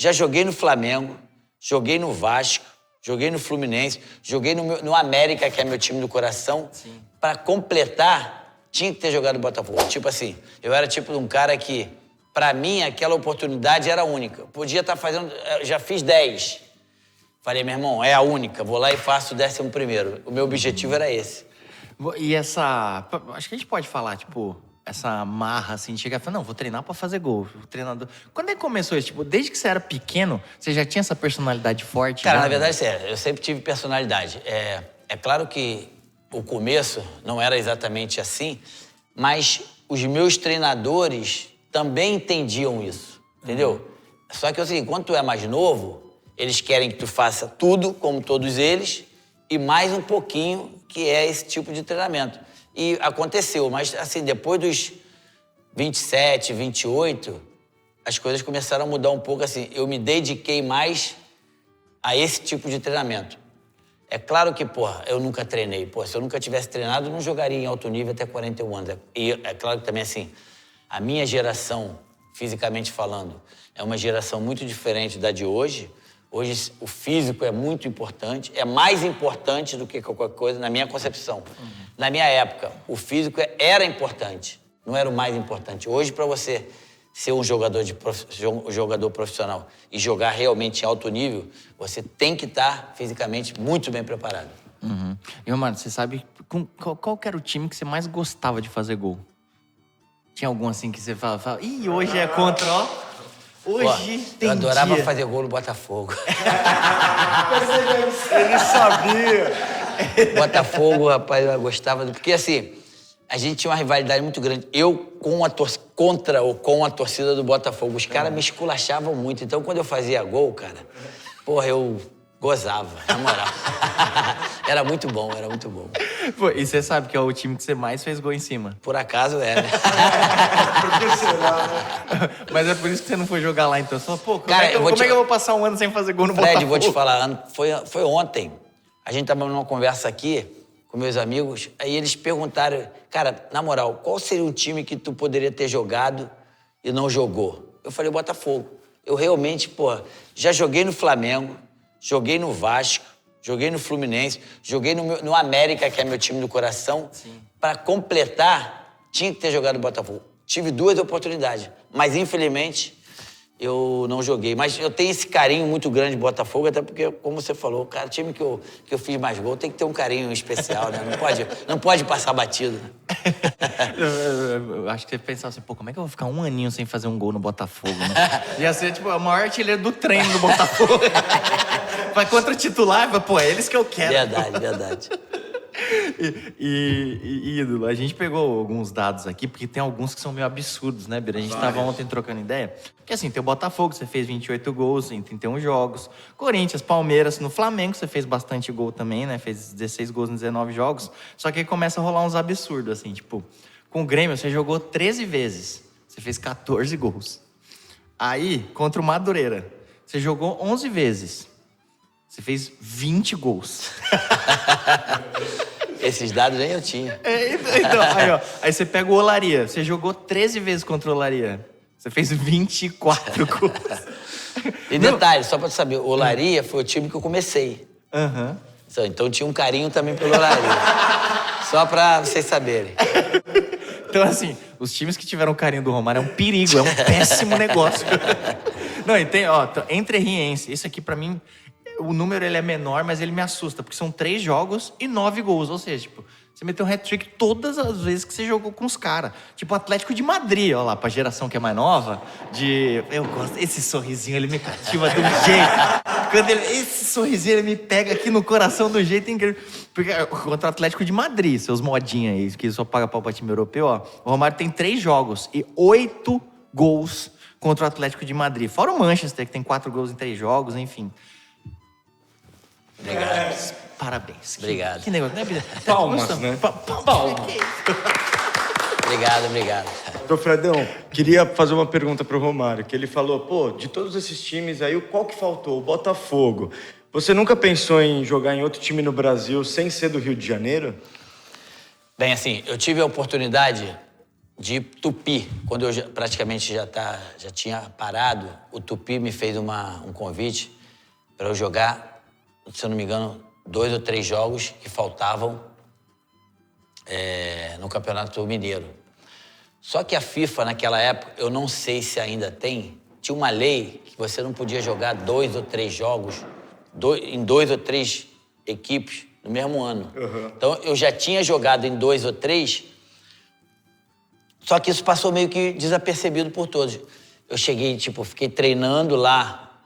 já joguei no Flamengo, joguei no Vasco, joguei no Fluminense, joguei no América, que é meu time do coração. Sim. Pra completar, tinha que ter jogado no Botafogo. Tipo assim, eu era tipo de um cara que, pra mim, aquela oportunidade era única. Podia estar fazendo... Já fiz 10. Falei, meu irmão, é a única. Vou lá e faço o 11º. O meu objetivo era esse. E essa... Acho que a gente pode falar, tipo... Essa marra, assim, de chegar e falar, não, vou treinar pra fazer gol. O treinador... Quando é que começou isso? Tipo, desde que você era pequeno, você já tinha essa personalidade forte? Cara, já? na verdade, sério, eu sempre tive personalidade. É claro que o começo não era exatamente assim, mas os meus treinadores também entendiam isso, entendeu? Só que é o seguinte, quando tu é mais novo, eles querem que tu faça tudo, como todos eles, e mais um pouquinho, que é esse tipo de treinamento. E aconteceu, mas assim, depois dos 27, 28, as coisas começaram a mudar um pouco, assim. Eu me dediquei mais a esse tipo de treinamento. É claro que, porra, eu nunca treinei. Pô, se eu nunca tivesse treinado, eu não jogaria em alto nível até 41 anos. E é claro que também, assim, a minha geração, fisicamente falando, é uma geração muito diferente da de hoje. Hoje, o físico é muito importante, é mais importante do que qualquer coisa, na minha concepção. Na minha época, o físico era importante, não era o mais importante. Hoje, para você ser um jogador profissional e jogar realmente em alto nível, você tem que estar fisicamente muito bem preparado. Uhum. E, mano, você sabe qual que era o time que você mais gostava de fazer gol? Tinha algum assim que você fala, ih, hoje é contra, ó. Hoje tem eu adorava dia. fazer gol no Botafogo. Ele sabia. Botafogo, rapaz, eu gostava. Porque assim, a gente tinha uma rivalidade muito grande. Eu contra ou com a torcida do Botafogo. Os caras me esculachavam muito. Então, quando eu fazia gol, cara, porra, eu gozava, na moral. Era muito bom, era muito bom. Pô, e você sabe que é o time que você mais fez gol em cima. Por acaso é, né? Por que será, né? Mas é por isso que você não foi jogar lá, então. Você falou, pô, como, Cara, é que eu vou passar um ano sem fazer gol no Fred, Botafogo? vou te falar, foi ontem. A gente tava numa conversa aqui com meus amigos, aí eles perguntaram, cara, na moral, qual seria um time que tu poderia ter jogado e não jogou? Eu falei, Botafogo. Eu realmente, pô, já joguei no Flamengo, joguei no Vasco, joguei no Fluminense, joguei no América, que é meu time do coração. Sim. Pra completar, tinha que ter jogado no Botafogo. Tive 2 oportunidades, mas infelizmente eu não joguei. Mas eu tenho esse carinho muito grande de Botafogo, até porque, como você falou, cara, o time que eu fiz mais gol tem que ter um carinho especial, né? Não pode passar batido. Né? Eu acho que você pensava assim, pô, como é que eu vou ficar um aninho sem fazer um gol no Botafogo, né? Ia ser, tipo, a maior artilheiro do treino do Botafogo. Vai contra o titular, pô, é eles que eu quero. Verdade, verdade. Ídolo, a gente pegou alguns dados aqui, porque tem alguns que são meio absurdos, né, Bira? A gente tava ontem trocando ideia. Porque assim, tem o Botafogo, você fez 28 gols em 31 jogos. Corinthians, Palmeiras, no Flamengo você fez bastante gol também, né? Fez 16 gols em 19 jogos. Só que aí começa a rolar uns absurdos, assim, tipo... Com o Grêmio, você jogou 13 vezes. Você fez 14 gols. Aí, contra o Madureira, você jogou 11 vezes. Você fez 20 gols. Esses dados nem eu tinha. Então, aí, ó. Aí você pega o Olaria. Você jogou 13 vezes contra o Olaria. Você fez 24 gols. E detalhe, só pra tu saber, o Olaria foi o time que eu comecei. Aham. Então tinha um carinho também pelo Olaria. Só pra vocês saberem. Então, assim, os times que tiveram o carinho do Romário é um perigo, é um péssimo negócio. Não, e tem, ó, Entrerriense. Esse aqui, pra mim, o número ele é menor, mas ele me assusta, porque são 3 jogos e 9 gols. Ou seja, tipo, você meteu um hat-trick todas as vezes que você jogou com os caras. Tipo, o Atlético de Madrid, ó lá, pra geração que é mais nova, eu gosto, esse sorrisinho, ele me cativa do jeito. Esse sorrisinho, ele me pega aqui no coração do jeito incrível. Porque contra o Atlético de Madrid, seus modinhos aí, que só paga pau pra time europeu, ó. O Romário tem 3 jogos e 8 gols contra o Atlético de Madrid. Fora o Manchester, que tem 4 gols em 3 jogos, enfim. Obrigado. Parabéns. Obrigado. Que negócio, né, Bira? Palmas, né? Palmas. Obrigado. Então, Fredão, queria fazer uma pergunta pro Romário, que ele falou, pô, de todos esses times aí, qual que faltou? O Botafogo. Você nunca pensou em jogar em outro time no Brasil sem ser do Rio de Janeiro? Bem, assim, eu tive a oportunidade de Tupi. Quando eu praticamente já tinha parado, o Tupi me fez um convite para eu jogar, se eu não me engano, 2 ou 3 jogos que faltavam no Campeonato Mineiro. Só que a FIFA, naquela época, eu não sei se ainda tem, tinha uma lei que você não podia jogar 2 ou 3 jogos em 2 ou 3 equipes no mesmo ano. Então, eu já tinha jogado em 2 ou 3, só que isso passou meio que desapercebido por todos. Eu cheguei, fiquei treinando lá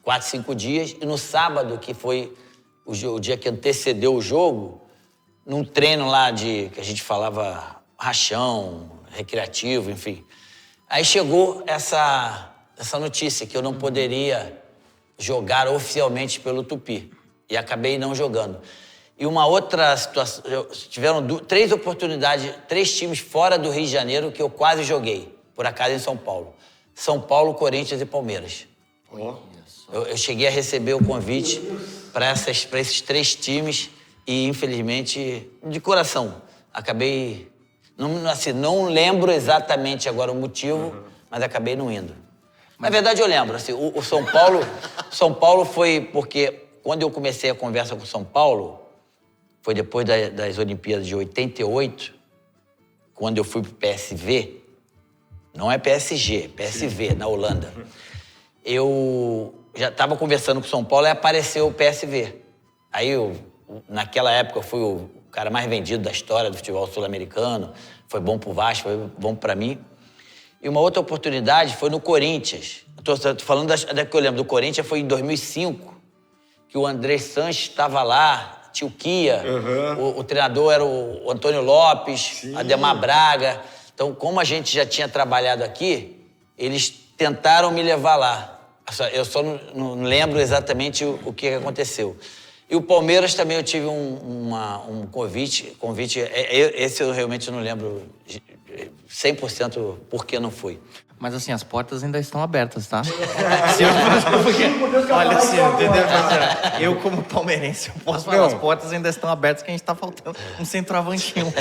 4, 5 dias, e no sábado, que foi o dia que antecedeu o jogo, num treino lá que a gente falava rachão, recreativo, enfim. Aí chegou essa notícia que eu não poderia jogar oficialmente pelo Tupi. E acabei não jogando. E uma outra situação, tiveram 3 oportunidades, 3 times fora do Rio de Janeiro que eu quase joguei, por acaso em São Paulo. São Paulo, Corinthians e Palmeiras. Eu cheguei a receber o convite para esses 3 times e, infelizmente, de coração, acabei... Não lembro exatamente agora o motivo, mas acabei não indo. Na verdade, eu lembro. O São Paulo foi porque, quando eu comecei a conversa com o São Paulo, foi depois das Olimpíadas de 88, quando eu fui pro PSV, não é PSG, PSV, na Holanda. Eu já estava conversando com o São Paulo e apareceu o PSV. Aí, naquela época, eu fui o cara mais vendido da história do futebol sul-americano. Foi bom pro Vasco, foi bom para mim. E uma outra oportunidade foi no Corinthians. Tô falando da que eu lembro do Corinthians, foi em 2005, que o André Sanches estava lá, tio Kia, o treinador era o Antônio Lopes, Ademar Braga. Então, como a gente já tinha trabalhado aqui, eles tentaram me levar lá. Eu só não lembro exatamente o que aconteceu. E o Palmeiras também eu tive um convite. Esse eu realmente não lembro 100% por que não fui. Mas assim, as portas ainda estão abertas, tá? Olha assim, entendeu? Eu, como palmeirense, eu posso falar, as portas ainda estão abertas, que a gente tá faltando um centroavantinho.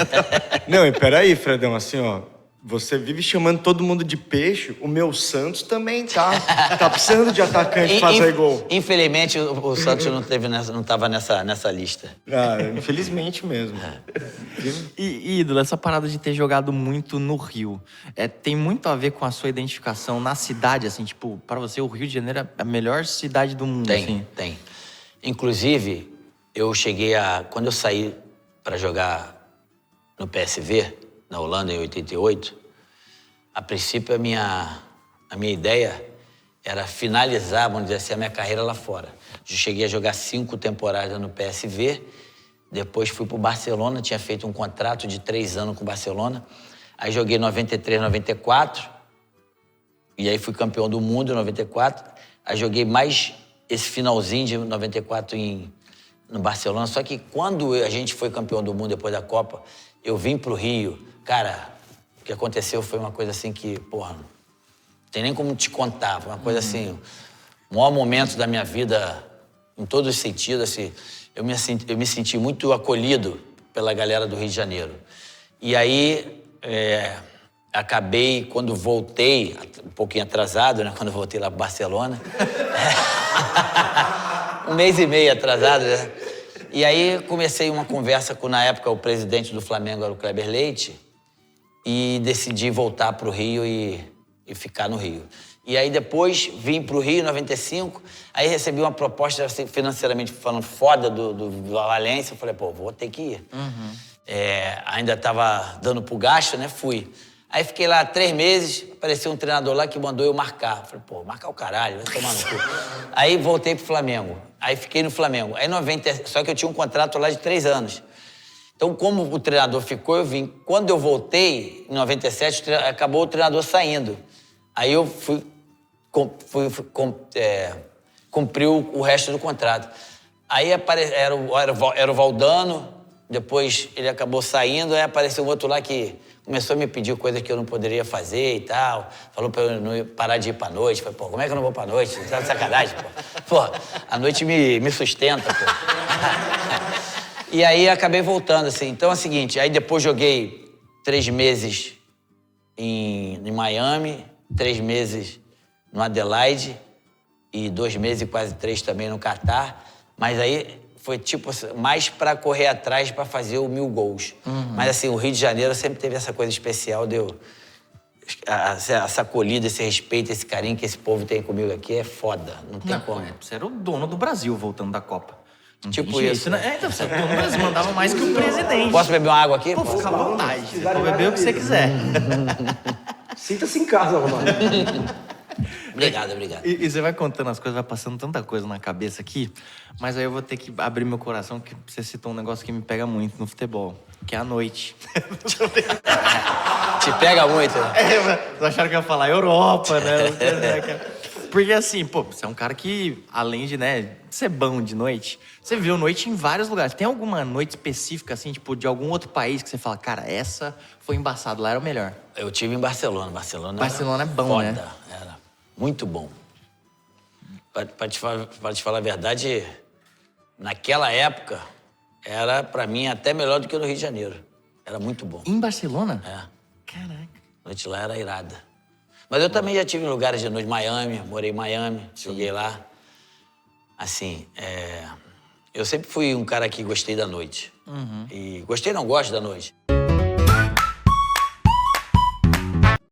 Não, e peraí, Fredão, assim, ó. Você vive chamando todo mundo de peixe, o meu Santos também tá precisando de atacante fazer gol. Infelizmente, o Santos não estava nessa lista. Infelizmente mesmo. E, Ídolo, essa parada de ter jogado muito no Rio, tem muito a ver com a sua identificação na cidade, assim, tipo, para você o Rio de Janeiro é a melhor cidade do mundo, assim? Tem. Inclusive, quando eu saí para jogar no PSV, na Holanda, em 88, a princípio a minha ideia era finalizar, vamos dizer assim, a minha carreira lá fora. Eu cheguei a jogar 5 temporadas no PSV, depois fui pro Barcelona, tinha feito um contrato de 3 anos com o Barcelona, aí joguei 93, 94, e aí fui campeão do mundo em 94, aí joguei mais esse finalzinho de 94 no Barcelona, só que quando a gente foi campeão do mundo depois da Copa, eu vim pro Rio. Cara, o que aconteceu foi uma coisa assim que, porra, não tem nem como te contar. Foi uma coisa assim, o maior momento da minha vida, em todos os sentidos, assim. Eu me senti muito acolhido pela galera do Rio de Janeiro. E aí, acabei, quando voltei, um pouquinho atrasado, né? Quando eu voltei lá pro Barcelona. 1 mês e meio atrasado, né? E aí comecei uma conversa com, na época, o presidente do Flamengo era o Kleber Leite, e decidi voltar pro Rio e ficar no Rio. E aí depois vim pro Rio em 95, aí recebi uma proposta, assim, financeiramente falando, foda do Valência. Eu falei, pô, vou ter que ir. Ainda tava dando pro gasto, né? Fui. Aí fiquei lá 3 meses, apareceu um treinador lá que mandou eu marcar. Eu falei, pô, marcar o caralho, vai tomar no cu. Aí voltei pro Flamengo. Aí fiquei no Flamengo. Aí só que eu tinha um contrato lá de 3 anos. Então, como o treinador ficou, eu vim. Quando eu voltei, em 97, acabou o treinador saindo. Aí eu cumpri o resto do contrato. Aí era o Valdano, depois ele acabou saindo, aí apareceu um outro lá que começou a me pedir coisas que eu não poderia fazer e tal. Falou pra eu não parar de ir pra noite. Falei, pô, como é que eu não vou pra noite? Tá de sacanagem, pô. Pô, a noite me sustenta, pô. E aí acabei voltando, assim. Então é o seguinte, aí depois joguei 3 meses em Miami, 3 meses no Adelaide e 2 meses e quase 3 também no Catar. Mas aí foi tipo mais para correr atrás para fazer o 1000 gols. Mas assim, o Rio de Janeiro sempre teve essa coisa especial de eu... Essa acolhida, esse respeito, esse carinho que esse povo tem comigo aqui é foda. Não tem como. Você era o dono do Brasil voltando da Copa. Não Tipo tem jeito, isso. né? Então, você era o dono do Brasil, mandava mais que o presidente. Posso beber uma água aqui? Pô, fica à vontade. Você pode beber o que você quiser. Sinta-se em casa, Romário. Obrigado, obrigado. E você vai contando as coisas, vai passando tanta coisa na cabeça aqui, mas aí eu vou ter que abrir meu coração, que você citou um negócio que me pega muito no futebol, que é a noite. Te pega muito, né? Vocês acharam que eu ia falar Europa, né? Porque assim, pô, você é um cara que, além de, né, ser bom de noite, você viu noite em vários lugares. Tem alguma noite específica, assim, tipo, de algum outro país que você fala, cara, essa foi embaçado, lá era o melhor? Eu tive em Barcelona. Barcelona é bom, foda, né? Era muito bom. Pra te falar a verdade, naquela época, era pra mim até melhor do que no Rio de Janeiro. Era muito bom. Em Barcelona? É. Caraca. A noite lá era irada. Mas eu também já tive em lugares de noite. Miami, morei em Miami, joguei lá. Assim, eu sempre fui um cara que gostei da noite. E gostei, não gosto da noite.